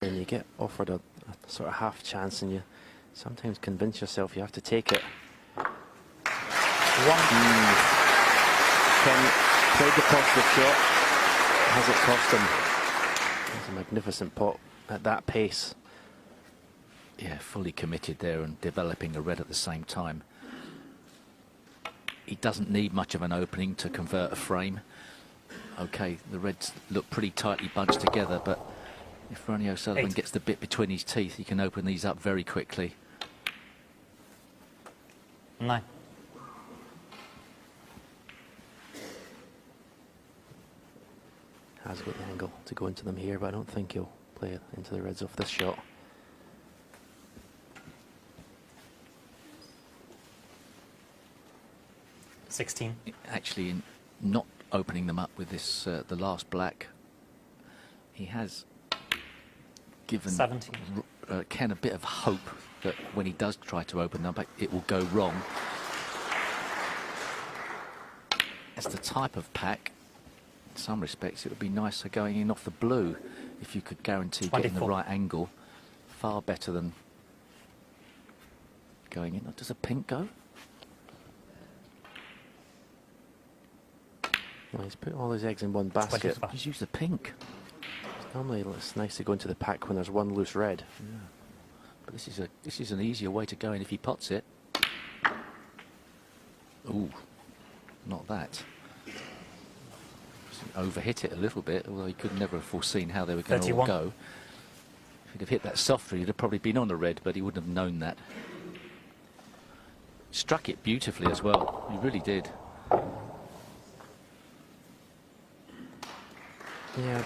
And you get offered a sort of half chance, and you sometimes convince yourself you have to take it. Ken played the positive shot. Has it cost him? It's a magnificent pot at that pace. Yeah, fully committed there and developing a red at the same time. He doesn't need much of an opening to convert a frame. Okay, the reds look pretty tightly bunched together, but if Ronnie Sullivan gets the bit between his teeth, he can open these up very quickly. 9. Has got the angle to go into them here, but I don't think he'll play it into the reds off this shot. Actually, in not opening them up with this, the last black, he has given Ken a bit of hope that when he does try to open them back, it will go wrong. It's the type of pack, in some respects, it would be nicer going in off the blue if you could guarantee getting the right angle. Far better than going in. Does a pink go? Well, he's put all his eggs in one basket. He's used the pink. Normally it's nice to go into the pack when there's one loose red. Yeah. But this is an easier way to go in if he pots it. Ooh, not that. Overhit it a little bit, although he could never have foreseen how they were going to all go. If he'd have hit that softer, he'd have probably been on the red, but he wouldn't have known that. Struck it beautifully as well. He really did. Yeah,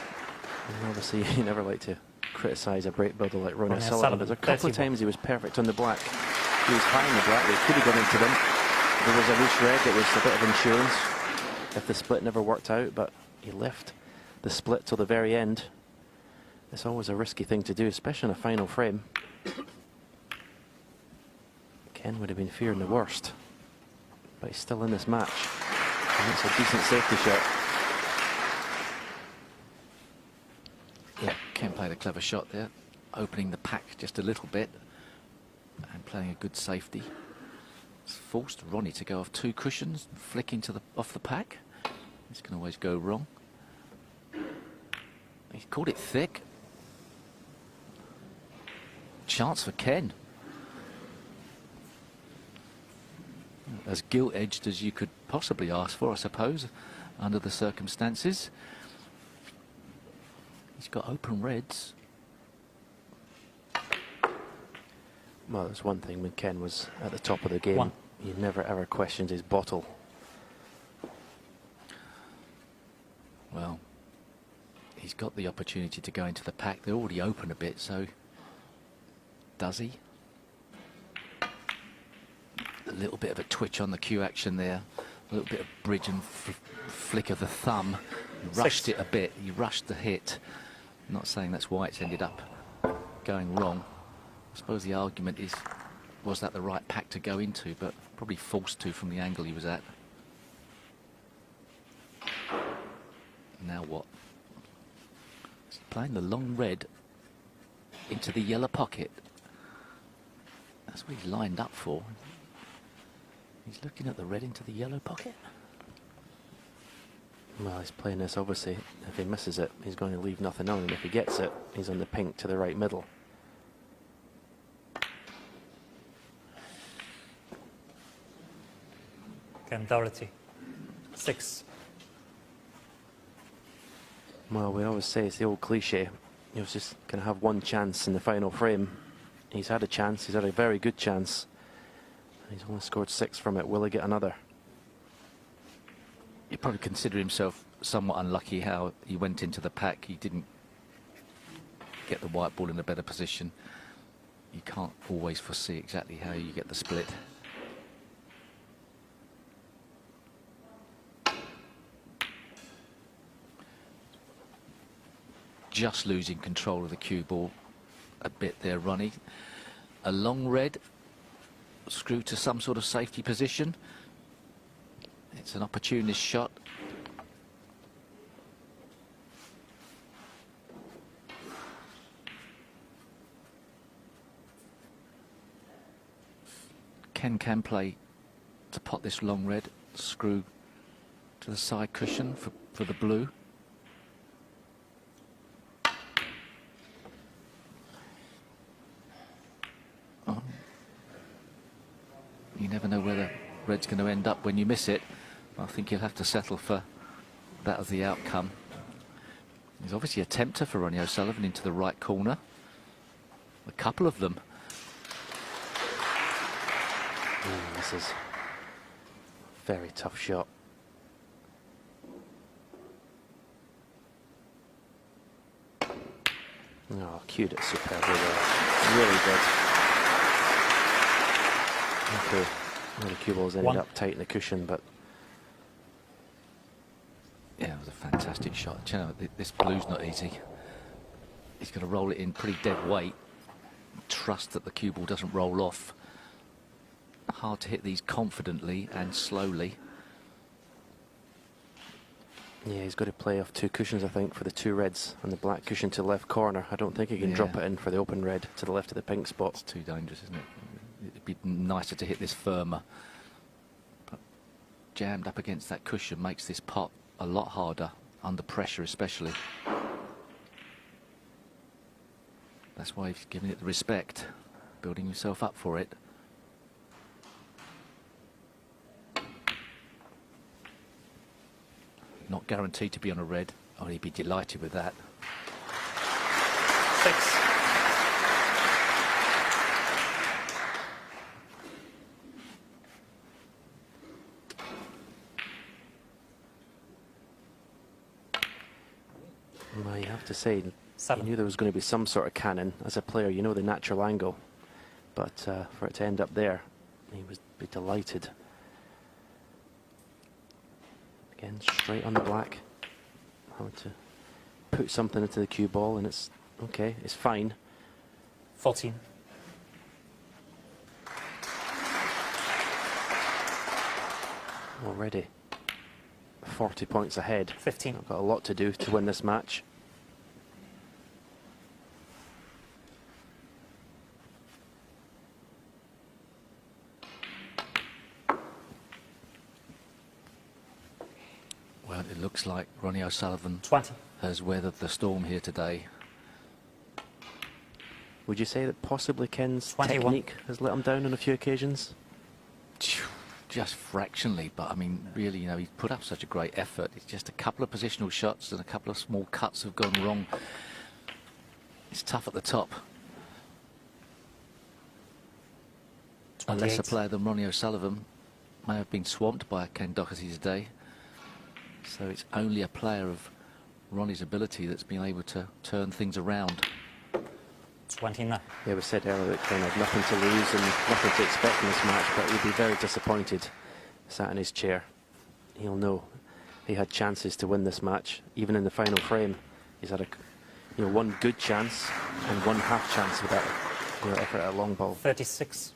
and obviously you never like to criticise a break builder like Ronnie Sullivan, but there's a couple of times he was perfect on the black. He was high on the black, they could have gone into them. There was a loose red that was a bit of insurance if the split never worked out, but he left the split till the very end. It's always a risky thing to do, especially in a final frame. Ken would have been fearing the worst, but he's still in this match, and it's a decent safety shot. Yeah, Ken played a clever shot there, opening the pack just a little bit and playing a good safety. It's forced Ronnie to go off 2 cushions, flicking to off the pack. This can always go wrong. He called it thick. Chance for Ken. As gilt-edged as you could possibly ask for, I suppose, under the circumstances. He's got open reds. Well, there's one thing when Ken was at the top of the game, he never ever questioned his bottle. Well, he's got the opportunity to go into the pack. They're already open a bit, so does he? A little bit of a twitch on the cue action there. A little bit of bridge and flick of the thumb. He rushed it a bit. He rushed the hit. I'm not saying that's why it's ended up going wrong. I suppose the argument is, was that the right pack to go into, but probably forced to from the angle he was at. Now what? He's playing the long red into the yellow pocket. That's what he's lined up for. He's looking at the red into the yellow pocket. Well, he's playing this, obviously. If he misses it, he's going to leave nothing on, and if he gets it, he's on the pink to the right middle. Ken Doherty, 6. Well, we always say it's the old cliche. He was just going to have one chance in the final frame. He's had a chance. He's had a very good chance. He's only scored 6 from it. Will he get another? He'd probably consider himself somewhat unlucky how he went into the pack. He didn't get the white ball in a better position. You can't always foresee exactly how you get the split. Just losing control of the cue ball a bit there, Ronnie. A long red, screwed to some sort of safety position. It's an opportunist shot. Ken can play to pot this long red, screw to the side cushion for the blue. Oh. You never know where the red's going to end up when you miss it. I think you'll have to settle for that as the outcome. There's obviously a tempter for Ronnie O'Sullivan into the right corner. A couple of them. This is a very tough shot. Oh, cued it superbly there. Really good. Okay, well, the cue balls ended up tight in the cushion, but yeah, it was a fantastic shot. You know, this blue's not easy. He's going to roll it in pretty dead weight. Trust that the cue ball doesn't roll off. Hard to hit these confidently and slowly. yeah, he's got to play off two cushions, I think, for the two reds and the black cushion to the left corner. I don't think he can drop it in for the open red to the left of the pink spot. It's too dangerous, isn't it? It'd be nicer to hit this firmer. But jammed up against that cushion makes this pot a lot harder, under pressure especially. That's why he's giving it the respect, building himself up for it. Not guaranteed to be on a red. Oh, he'd be delighted with that. 6. Well, you have to say, 7. you knew there was going to be some sort of cannon. As a player, you know the natural angle. But for it to end up there, he would be delighted. Again, straight on the black. Having to put something into the cue ball, and it's okay, it's fine. 14. Already 40 points ahead. 15. I've got a lot to do to win this match. Well, it looks like Ronnie O'Sullivan 20. has weathered the storm here today. Would you say that possibly Ken's 21. technique has let him down on a few occasions? Just fractionally, but I mean, really, you know, he's put up such a great effort. It's just a couple of positional shots and a couple of small cuts have gone wrong. It's tough at the top. 28. A lesser player than Ronnie O'Sullivan may have been swamped by Ken Doherty today. So it's only a player of Ronnie's ability that's been able to turn things around. 29. Yeah, we said earlier that Ken had nothing to lose and nothing to expect in this match, but he'd be very disappointed. Sat in his chair. He'll know he had chances to win this match. Even in the final frame, he's had one good chance and one half chance with that effort at a long ball. 36.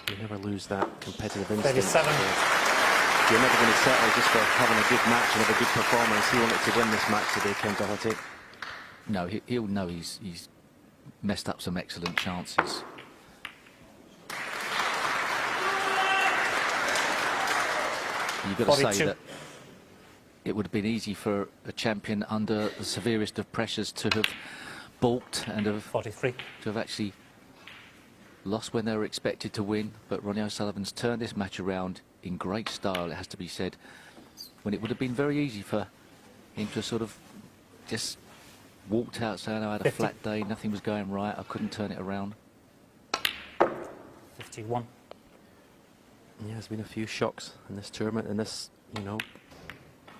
You never lose that competitive instinct. 37. You're never going to settle just for having a good match and have a good performance. He wanted to win this match today, Ken Doherty. No, he'll know he's messed up some excellent chances. You've got to 42. say that it would have been easy for a champion under the severest of pressures to have balked and 43. to have actually lost when they were expected to win. But Ronnie O'Sullivan's turned this match around in great style, it has to be said, when it would have been very easy for him to sort of just walked out saying, I had a 50. flat day, nothing was going right, I couldn't turn it around. 51. Yeah, there's been a few shocks in this tournament, and this,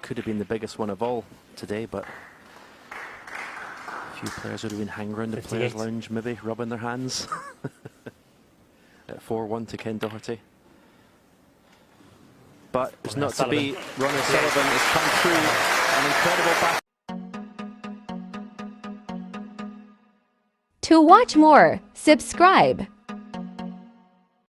could have been the biggest one of all today, but a few players would have been hanging around the 58. players' lounge, maybe rubbing their hands. At 4-1 to Ken Doherty. But it's not to be. Ronnie Sullivan has come through an incredible battle. To watch more, subscribe.